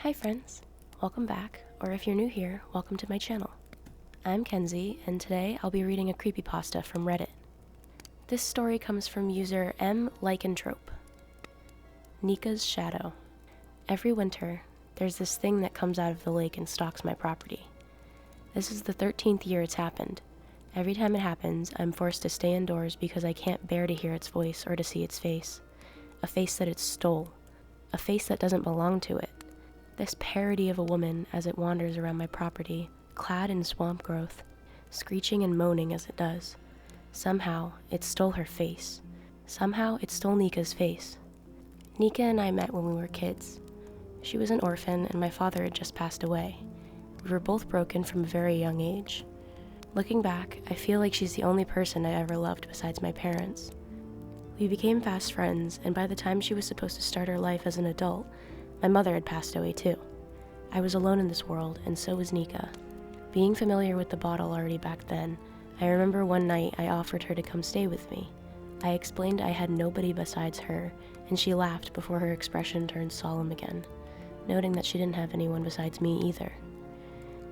Hi friends, welcome back, or if you're new here, welcome to my channel. I'm Kenzie, and today I'll be reading a creepypasta from Reddit. This story comes from user MLycantrope. Nika's Shadow. Every winter, there's this thing that comes out of the lake and stalks my property. This is the 13th year it's happened. Every time it happens, I'm forced to stay indoors because I can't bear to hear its voice or to see its face. A face that it stole. A face that doesn't belong to it. This parody of a woman as it wanders around my property, clad in swamp growth, screeching and moaning as it does. Somehow, it stole her face. Somehow, it stole Nika's face. Nika and I met when we were kids. She was an orphan and my father had just passed away. We were both broken from a very young age. Looking back, I feel like she's the only person I ever loved besides my parents. We became fast friends, and by the time she was supposed to start her life as an adult, my mother had passed away too. I was alone in this world, and so was Nika. Being familiar with the bottle already back then, I remember one night I offered her to come stay with me. I explained I had nobody besides her, and she laughed before her expression turned solemn again, noting that she didn't have anyone besides me either.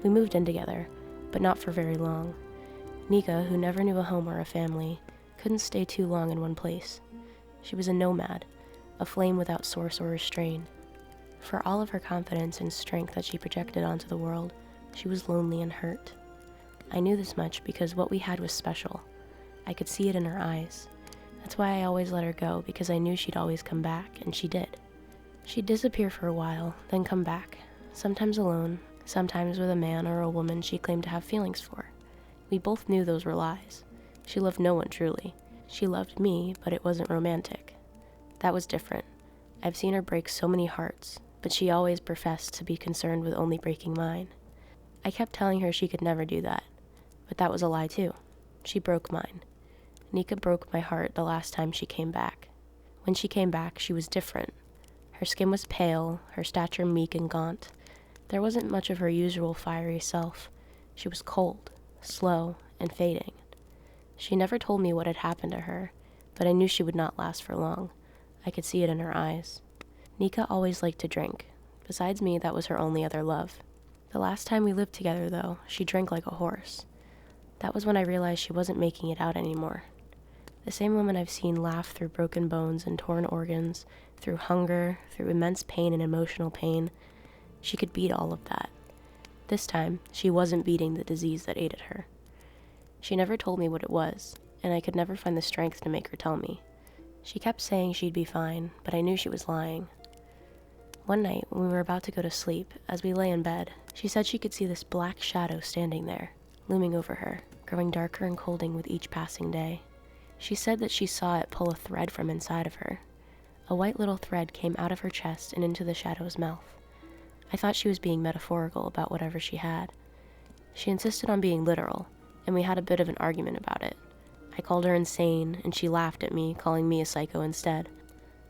We moved in together, but not for very long. Nika, who never knew a home or a family, couldn't stay too long in one place. She was a nomad, a flame without source or restraint. For all of her confidence and strength that she projected onto the world, she was lonely and hurt. I knew this much because what we had was special. I could see it in her eyes. That's why I always let her go, because I knew she'd always come back, and she did. She'd disappear for a while, then come back, sometimes alone, sometimes with a man or a woman she claimed to have feelings for. We both knew those were lies. She loved no one truly. She loved me, but it wasn't romantic. That was different. I've seen her break so many hearts, but she always professed to be concerned with only breaking mine. I kept telling her she could never do that, but that was a lie too. She broke mine. Nika broke my heart the last time she came back. When she came back, she was different. Her skin was pale, her stature meek and gaunt. There wasn't much of her usual fiery self. She was cold, slow, and fading. She never told me what had happened to her, but I knew she would not last for long. I could see it in her eyes. Nika always liked to drink. Besides me, that was her only other love. The last time we lived together, though, she drank like a horse. That was when I realized she wasn't making it out anymore. The same woman I've seen laugh through broken bones and torn organs, through hunger, through immense pain and emotional pain, she could beat all of that. This time, she wasn't beating the disease that ate at her. She never told me what it was, and I could never find the strength to make her tell me. She kept saying she'd be fine, but I knew she was lying. One night, when we were about to go to sleep, as we lay in bed, she said she could see this black shadow standing there, looming over her, growing darker and colder with each passing day. She said that she saw it pull a thread from inside of her. A white little thread came out of her chest and into the shadow's mouth. I thought she was being metaphorical about whatever she had. She insisted on being literal, and we had a bit of an argument about it. I called her insane, and she laughed at me, calling me a psycho instead.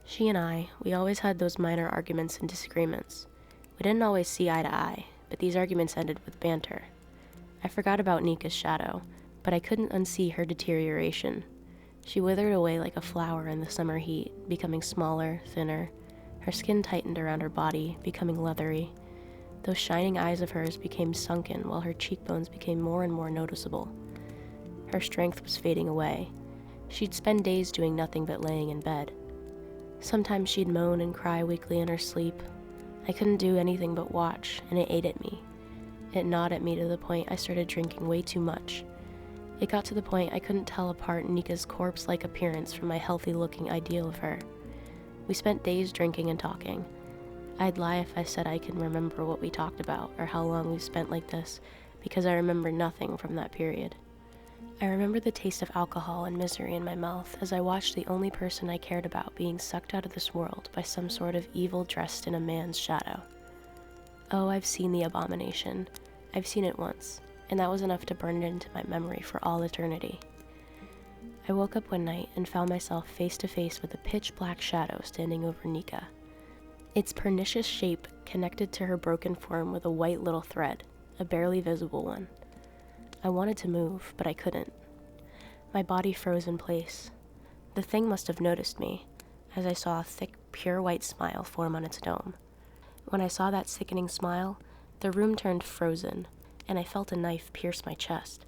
She and we always had those minor arguments and disagreements. We didn't always see eye to eye, but these arguments ended with banter. I forgot about Nika's shadow, but I couldn't unsee her deterioration. She withered away like a flower in the summer heat, becoming smaller, thinner. Her skin tightened around her body, becoming leathery. Those shining eyes of hers became sunken while her cheekbones became more and more noticeable. Her strength was fading away. She'd spend days doing nothing but laying in bed. Sometimes she'd moan and cry weakly in her sleep. I couldn't do anything but watch, and it ate at me. It gnawed at me to the point I started drinking way too much. It got to the point I couldn't tell apart Nika's corpse-like appearance from my healthy-looking ideal of her. We spent days drinking and talking. I'd lie if I said I can remember what we talked about or how long we spent like this, because I remember nothing from that period. I remember the taste of alcohol and misery in my mouth as I watched the only person I cared about being sucked out of this world by some sort of evil dressed in a man's shadow. Oh, I've seen the abomination. I've seen it once, and that was enough to burn it into my memory for all eternity. I woke up one night and found myself face to face with a pitch black shadow standing over Nika. Its pernicious shape connected to her broken form with a white little thread, a barely visible one. I wanted to move, but I couldn't. My body froze in place. The thing must have noticed me, as I saw a thick, pure white smile form on its dome. When I saw that sickening smile, the room turned frozen, and I felt a knife pierce my chest.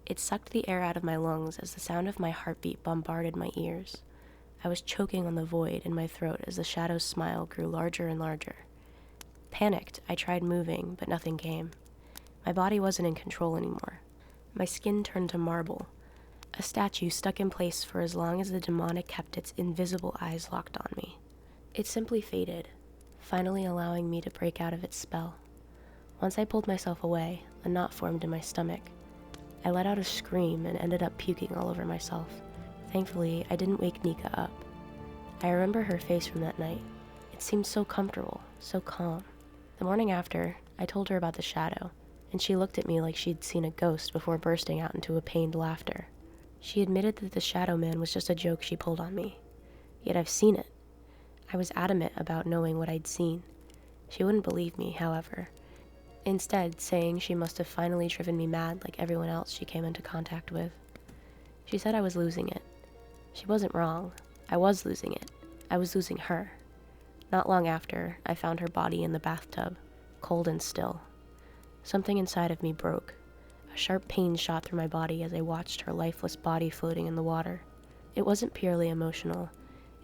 It sucked the air out of my lungs as the sound of my heartbeat bombarded my ears. I was choking on the void in my throat as the shadow's smile grew larger and larger. Panicked, I tried moving, but nothing came. My body wasn't in control anymore. My skin turned to marble. A statue stuck in place for as long as the demonic kept its invisible eyes locked on me. It simply faded, finally allowing me to break out of its spell. Once I pulled myself away, a knot formed in my stomach. I let out a scream and ended up puking all over myself. Thankfully, I didn't wake Nika up. I remember her face from that night. It seemed so comfortable, so calm. The morning after, I told her about the shadow, and she looked at me like she'd seen a ghost before bursting out into a pained laughter. She admitted that the shadow man was just a joke she pulled on me. Yet I've seen it. I was adamant about knowing what I'd seen. She wouldn't believe me, however, instead saying she must have finally driven me mad like everyone else she came into contact with. She said I was losing it. She wasn't wrong. I was losing it. I was losing her. Not long after, I found her body in the bathtub, cold and still. Something inside of me broke. A sharp pain shot through my body as I watched her lifeless body floating in the water. It wasn't purely emotional.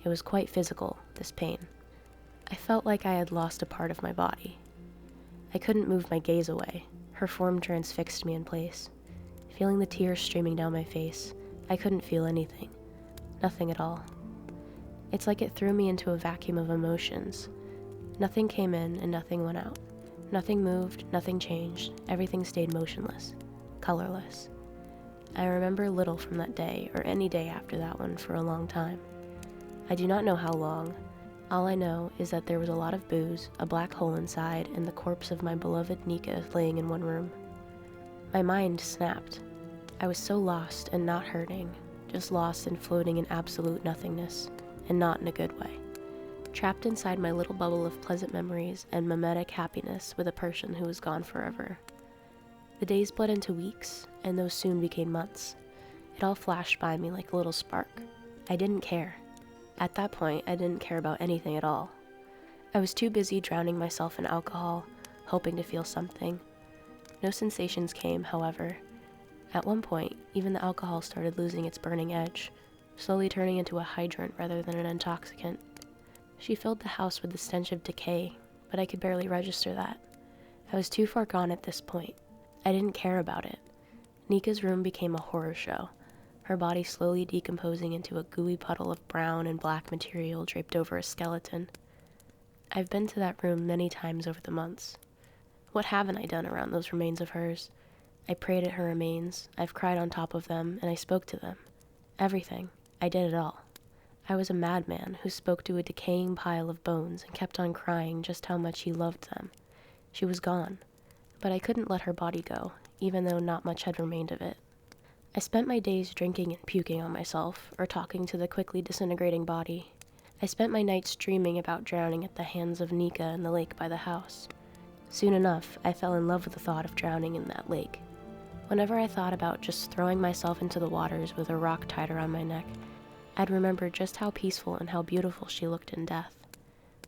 It was quite physical, this pain. I felt like I had lost a part of my body. I couldn't move my gaze away. Her form transfixed me in place. Feeling the tears streaming down my face, I couldn't feel anything. Nothing at all. It's like it threw me into a vacuum of emotions. Nothing came in and nothing went out. Nothing moved, nothing changed. Everything stayed motionless, colorless. I remember little from that day or any day after that one for a long time. I do not know how long. All I know is that there was a lot of booze, a black hole inside, and the corpse of my beloved Nika laying in one room. My mind snapped. I was so lost and not hurting, just lost and floating in absolute nothingness, and not in a good way. Trapped inside my little bubble of pleasant memories and mimetic happiness with a person who was gone forever. The days bled into weeks, and those soon became months. It all flashed by me like a little spark. I didn't care. At that point, I didn't care about anything at all. I was too busy drowning myself in alcohol, hoping to feel something. No sensations came, however. At one point, even the alcohol started losing its burning edge, slowly turning into a hydrant rather than an intoxicant. She filled the house with the stench of decay, but I could barely register that. I was too far gone at this point. I didn't care about it. Nika's room became a horror show, her body slowly decomposing into a gooey puddle of brown and black material draped over a skeleton. I've been to that room many times over the months. What haven't I done around those remains of hers? I prayed at her remains, I've cried on top of them, and I spoke to them. Everything. I did it all. I was a madman who spoke to a decaying pile of bones and kept on crying just how much he loved them. She was gone, but I couldn't let her body go, even though not much had remained of it. I spent my days drinking and puking on myself, or talking to the quickly disintegrating body. I spent my nights dreaming about drowning at the hands of Nika in the lake by the house. Soon enough, I fell in love with the thought of drowning in that lake. Whenever I thought about just throwing myself into the waters with a rock tied around my neck, I'd remember just how peaceful and how beautiful she looked in death.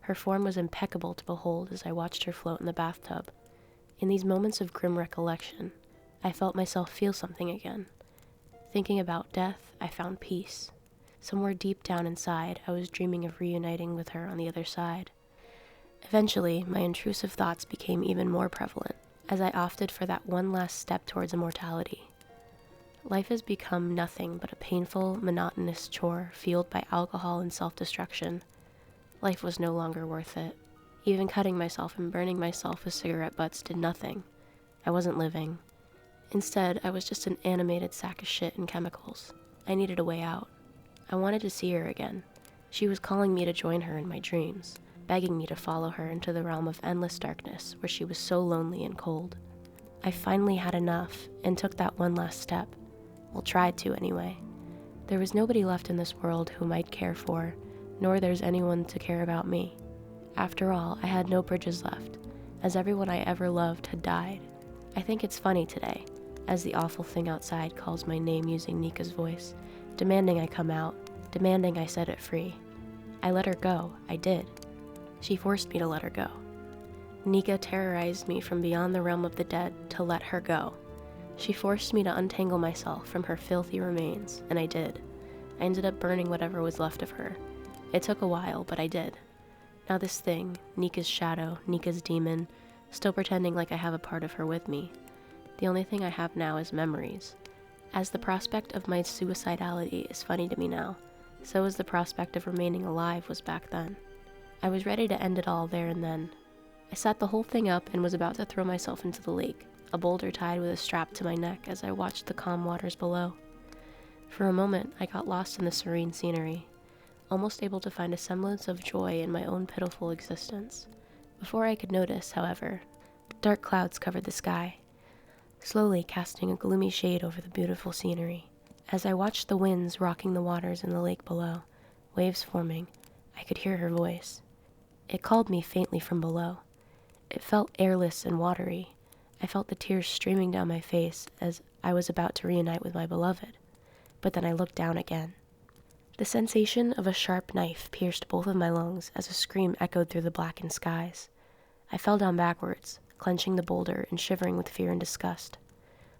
Her form was impeccable to behold as I watched her float in the bathtub. In these moments of grim recollection, I felt myself feel something again. Thinking about death, I found peace. Somewhere deep down inside, I was dreaming of reuniting with her on the other side. Eventually, my intrusive thoughts became even more prevalent, as I opted for that one last step towards immortality. Life has become nothing but a painful, monotonous chore fueled by alcohol and self-destruction. Life was no longer worth it. Even cutting myself and burning myself with cigarette butts did nothing. I wasn't living. Instead, I was just an animated sack of shit and chemicals. I needed a way out. I wanted to see her again. She was calling me to join her in my dreams, begging me to follow her into the realm of endless darkness where she was so lonely and cold. I finally had enough and took that one last step. Well, tried to anyway. There was nobody left in this world whom I'd care for, nor there's anyone to care about me. After all, I had no bridges left, as everyone I ever loved had died. I think it's funny today, as the awful thing outside calls my name using Nika's voice, demanding I come out, demanding I set it free. I let her go, I did. She forced me to let her go. Nika terrorized me from beyond the realm of the dead to let her go. She forced me to untangle myself from her filthy remains, and I did. I ended up burning whatever was left of her. It took a while, but I did. Now this thing, Nika's shadow, Nika's demon, still pretending like I have a part of her with me. The only thing I have now is memories. As the prospect of my suicidality is funny to me now, so is the prospect of remaining alive was back then. I was ready to end it all there and then. I set the whole thing up and was about to throw myself into the lake, a boulder tied with a strap to my neck as I watched the calm waters below. For a moment, I got lost in the serene scenery, almost able to find a semblance of joy in my own pitiful existence. Before I could notice, however, dark clouds covered the sky, slowly casting a gloomy shade over the beautiful scenery. As I watched the winds rocking the waters in the lake below, waves forming, I could hear her voice. It called me faintly from below. It felt airless and watery. I felt the tears streaming down my face as I was about to reunite with my beloved. But then I looked down again. The sensation of a sharp knife pierced both of my lungs as a scream echoed through the blackened skies. I fell down backwards, clenching the boulder and shivering with fear and disgust.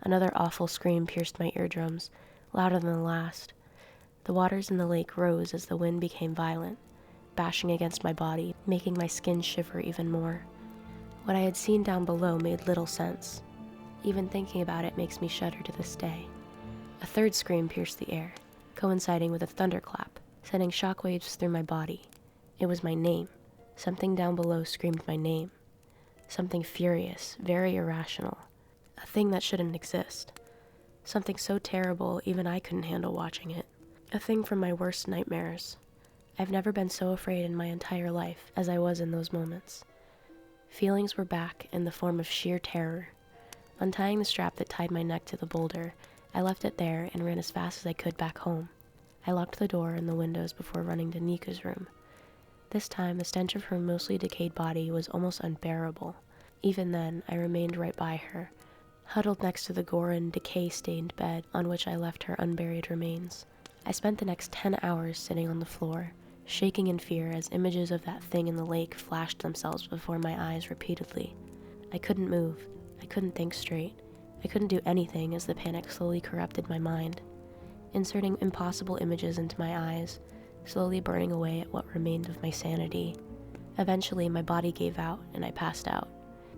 Another awful scream pierced my eardrums, louder than the last. The waters in the lake rose as the wind became violent, bashing against my body, making my skin shiver even more. What I had seen down below made little sense. Even thinking about it makes me shudder to this day. A third scream pierced the air, coinciding with a thunderclap, sending shockwaves through my body. It was my name. Something down below screamed my name. Something furious, very irrational. A thing that shouldn't exist. Something so terrible even I couldn't handle watching it. A thing from my worst nightmares. I've never been so afraid in my entire life as I was in those moments. Feelings were back in the form of sheer terror. Untying the strap that tied my neck to the boulder, I left it there and ran as fast as I could back home. I locked the door and the windows before running to Nika's room. This time, the stench of her mostly decayed body was almost unbearable. Even then, I remained right by her, huddled next to the gore and decay-stained bed on which I left her unburied remains. I spent the next 10 hours sitting on the floor, shaking in fear as images of that thing in the lake flashed themselves before my eyes repeatedly. I couldn't move. I couldn't think straight. I couldn't do anything as the panic slowly corrupted my mind, inserting impossible images into my eyes, slowly burning away at what remained of my sanity. Eventually, my body gave out and I passed out.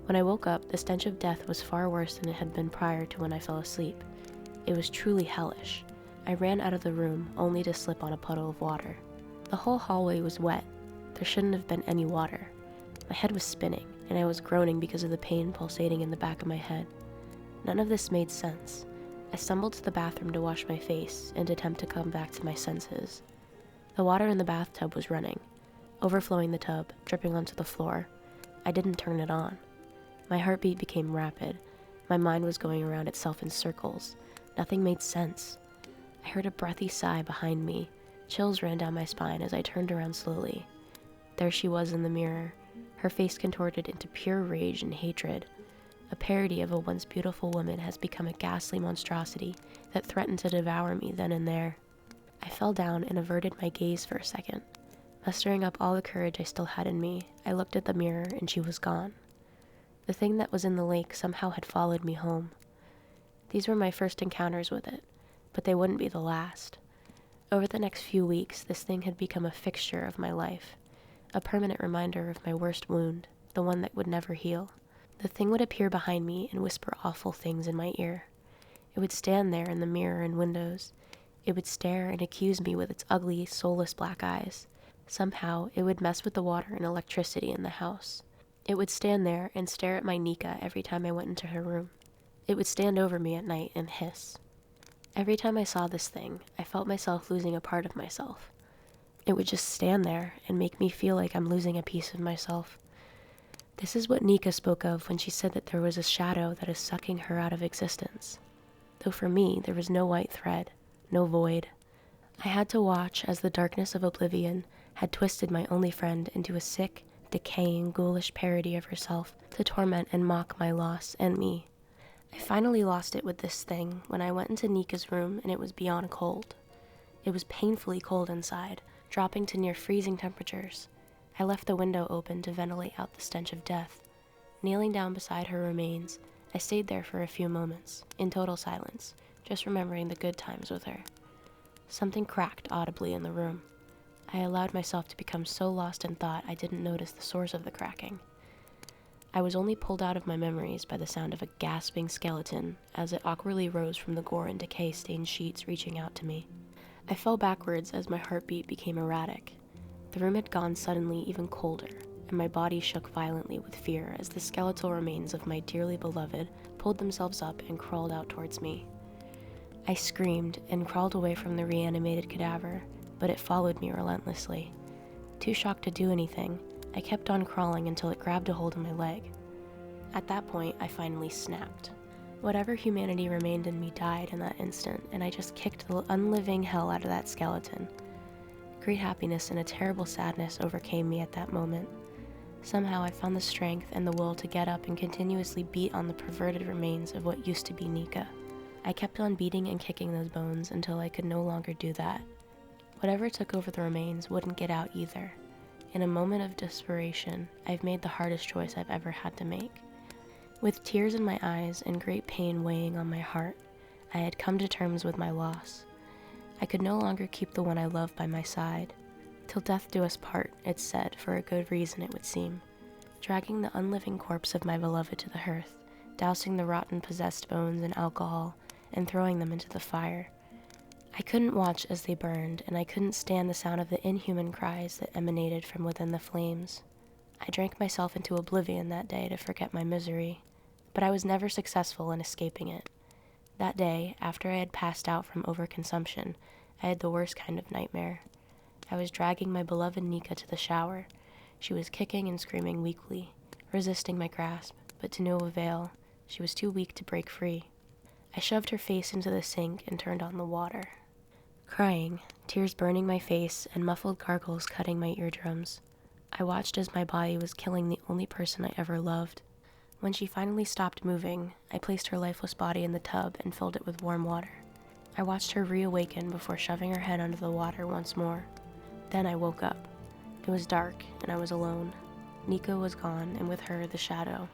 When I woke up, the stench of death was far worse than it had been prior to when I fell asleep. It was truly hellish. I ran out of the room only to slip on a puddle of water. The whole hallway was wet. There shouldn't have been any water. My head was spinning, and I was groaning because of the pain pulsating in the back of my head. None of this made sense. I stumbled to the bathroom to wash my face and attempt to come back to my senses. The water in the bathtub was running, overflowing the tub, dripping onto the floor. I didn't turn it on. My heartbeat became rapid. My mind was going around itself in circles. Nothing made sense. I heard a breathy sigh behind me. Chills ran down my spine as I turned around slowly. There she was in the mirror, her face contorted into pure rage and hatred. A parody of a once beautiful woman has become a ghastly monstrosity that threatened to devour me then and there. I fell down and averted my gaze for a second. Mustering up all the courage I still had in me, I looked at the mirror and she was gone. The thing that was in the lake somehow had followed me home. These were my first encounters with it, but they wouldn't be the last. Over the next few weeks, this thing had become a fixture of my life, a permanent reminder of my worst wound, the one that would never heal. The thing would appear behind me and whisper awful things in my ear. It would stand there in the mirror and windows. It would stare and accuse me with its ugly, soulless black eyes. Somehow, it would mess with the water and electricity in the house. It would stand there and stare at my Nika every time I went into her room. It would stand over me at night and hiss. Every time I saw this thing, I felt myself losing a part of myself. It would just stand there and make me feel like I'm losing a piece of myself. This is what Nika spoke of when she said that there was a shadow that is sucking her out of existence. Though for me, there was no white thread, no void. I had to watch as the darkness of oblivion had twisted my only friend into a sick, decaying, ghoulish parody of herself to torment and mock my loss and me. I finally lost it with this thing when I went into Nika's room and it was beyond cold. It was painfully cold inside, dropping to near freezing temperatures. I left the window open to ventilate out the stench of death. Kneeling down beside her remains, I stayed there for a few moments, in total silence, just remembering the good times with her. Something cracked audibly in the room. I allowed myself to become so lost in thought I didn't notice the source of the cracking. I was only pulled out of my memories by the sound of a gasping skeleton as it awkwardly rose from the gore and decay-stained sheets reaching out to me. I fell backwards as my heartbeat became erratic. The room had gone suddenly even colder, and my body shook violently with fear as the skeletal remains of my dearly beloved pulled themselves up and crawled out towards me. I screamed and crawled away from the reanimated cadaver, but it followed me relentlessly. Too shocked to do anything, I kept on crawling until it grabbed a hold of my leg. At that point, I finally snapped. Whatever humanity remained in me died in that instant, and I just kicked the unliving hell out of that skeleton. Great happiness and a terrible sadness overcame me at that moment. Somehow I found the strength and the will to get up and continuously beat on the perverted remains of what used to be Nika. I kept on beating and kicking those bones until I could no longer do that. Whatever took over the remains wouldn't get out either. In a moment of desperation, I've made the hardest choice I've ever had to make. With tears in my eyes and great pain weighing on my heart, I had come to terms with my loss. I could no longer keep the one I loved by my side. Till death do us part, it's said, for a good reason it would seem. Dragging the unliving corpse of my beloved to the hearth, dousing the rotten possessed bones in alcohol, and throwing them into the fire. I couldn't watch as they burned, and I couldn't stand the sound of the inhuman cries that emanated from within the flames. I drank myself into oblivion that day to forget my misery, but I was never successful in escaping it. That day, after I had passed out from overconsumption, I had the worst kind of nightmare. I was dragging my beloved Nika to the shower. She was kicking and screaming weakly, resisting my grasp, but to no avail. She was too weak to break free. I shoved her face into the sink and turned on the water. Crying, tears burning my face, and muffled gargles cutting my eardrums, I watched as my body was killing the only person I ever loved. When she finally stopped moving, I placed her lifeless body in the tub and filled it with warm water. I watched her reawaken before shoving her head under the water once more. Then I woke up. It was dark, and I was alone. Nika was gone, and with her, the shadow.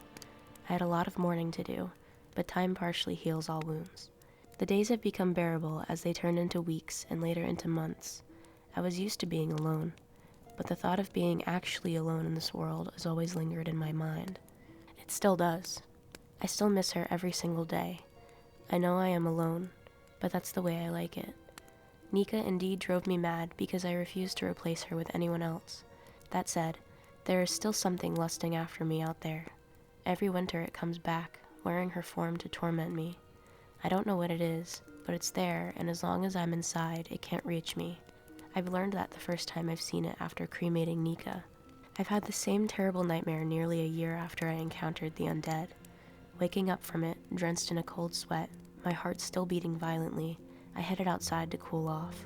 I had a lot of mourning to do, but time partially heals all wounds. The days have become bearable as they turn into weeks and later into months. I was used to being alone, but the thought of being actually alone in this world has always lingered in my mind. It still does. I still miss her every single day. I know I am alone, but that's the way I like it. Nika indeed drove me mad because I refused to replace her with anyone else. That said, there is still something lusting after me out there. Every winter it comes back, wearing her form to torment me. I don't know what it is, but it's there, and as long as I'm inside, it can't reach me. I've learned that the first time I've seen it after cremating Nika. I've had the same terrible nightmare nearly a year after I encountered the undead. Waking up from it, drenched in a cold sweat, my heart still beating violently, I headed outside to cool off.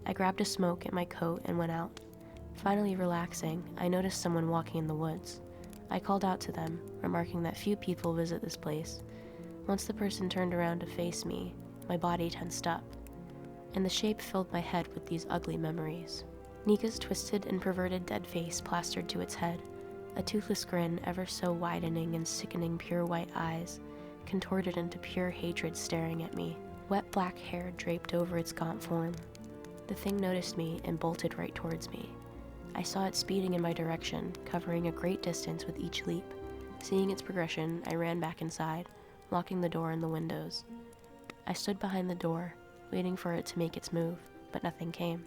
I grabbed a smoke and my coat and went out. Finally relaxing, I noticed someone walking in the woods. I called out to them, remarking that few people visit this place. Once the person turned around to face me, my body tensed up, and the shape filled my head with these ugly memories. Nika's twisted and perverted dead face plastered to its head, a toothless grin ever so widening and sickening pure white eyes, contorted into pure hatred staring at me, wet black hair draped over its gaunt form. The thing noticed me and bolted right towards me. I saw it speeding in my direction, covering a great distance with each leap. Seeing its progression, I ran back inside, locking the door and the windows. I stood behind the door, waiting for it to make its move, but nothing came.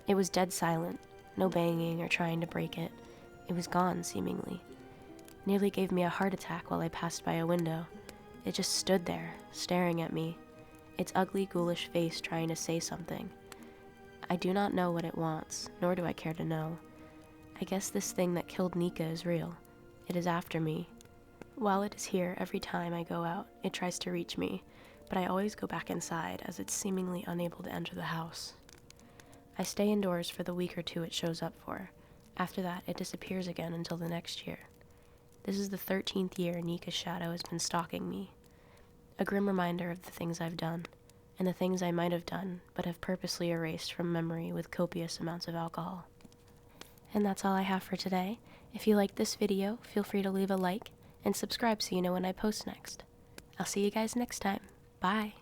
It was dead silent, no banging or trying to break it. It was gone, seemingly. Nearly gave me a heart attack while I passed by a window. It just stood there, staring at me, its ugly, ghoulish face trying to say something. I do not know what it wants, nor do I care to know. I guess this thing that killed Nika is real. It is after me. While it is here every time I go out, it tries to reach me, but I always go back inside as it's seemingly unable to enter the house. I stay indoors for the week or two it shows up for. After that, it disappears again until the next year. This is the 13th year Nika's shadow has been stalking me. A grim reminder of the things I've done, and the things I might have done, but have purposely erased from memory with copious amounts of alcohol. And that's all I have for today. If you liked this video, feel free to leave a like, and subscribe so you know when I post next. I'll see you guys next time. Bye!